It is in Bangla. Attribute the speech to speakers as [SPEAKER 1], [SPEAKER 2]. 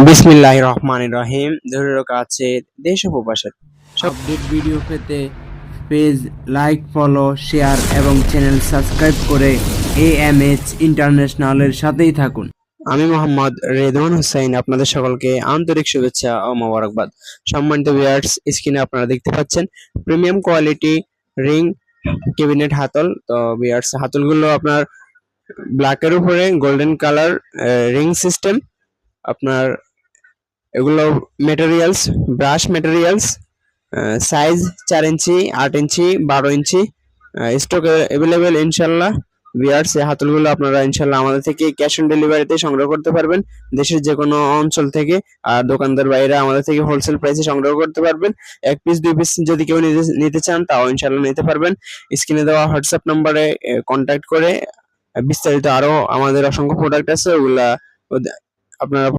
[SPEAKER 1] বিসমিল্লাহির রহমানির রহিম। জরুরি কাছে দেশ ও প্রবাসের সব
[SPEAKER 2] আপডেট ভিডিও পেতে পেজ লাইক, ফলো, শেয়ার এবং চ্যানেল সাবস্ক্রাইব করে AMH ইন্টারন্যাশনালের সাথেই থাকুন।
[SPEAKER 1] আমি মোহাম্মদ রেদওয়ান হোসেন আপনাদের সকলকে আন্তরিক শুভেচ্ছা ও মোবারকবাদ। সম্মানিত ভিউয়ার্স, স্ক্রিনে আপনারা দেখতে পাচ্ছেন প্রিমিয়াম কোয়ালিটি রিং ক্যাবিনেট হাতল। তো ভিউয়ার্স, হাতলগুলো আপনার ব্ল্যাকের উপরে গোল্ডেন কালার রিং সিস্টেম। আপনার এগুলো ম্যাটেরিয়ালস ব্রাশ ম্যাটেরিয়ালস, সাইজ 4 ইঞ্চি, 8 ইঞ্চি, 12 ইঞ্চি, স্টক অ্যাভেলেবেল ইনশাল্লাহ। ভিউয়ার্স, এই হাতলগুলো আপনারা ইনশাল্লাহ আমাদের থেকে ক্যাশ অন ডেলিভারিতে সংগ্রহ করতে পারবেন, দেশের যে কোনো অঞ্চল থেকে। আর দোকানদার বাইরে আমাদের থেকে হোলসেল প্রাইসে সংগ্রহ করতে পারবেন। 1 পিস 2 পিস যদি কেউ নিতে চান তাও ইনশাল্লাহ নিতে পারবেন। স্ক্রিনে দেওয়া হোয়াটসঅ্যাপ নম্বরে কন্ট্যাক্ট করে বিস্তারিত আরো আমাদের অসংখ্য প্রোডাক্ট আছে, ওগুলা আপনারা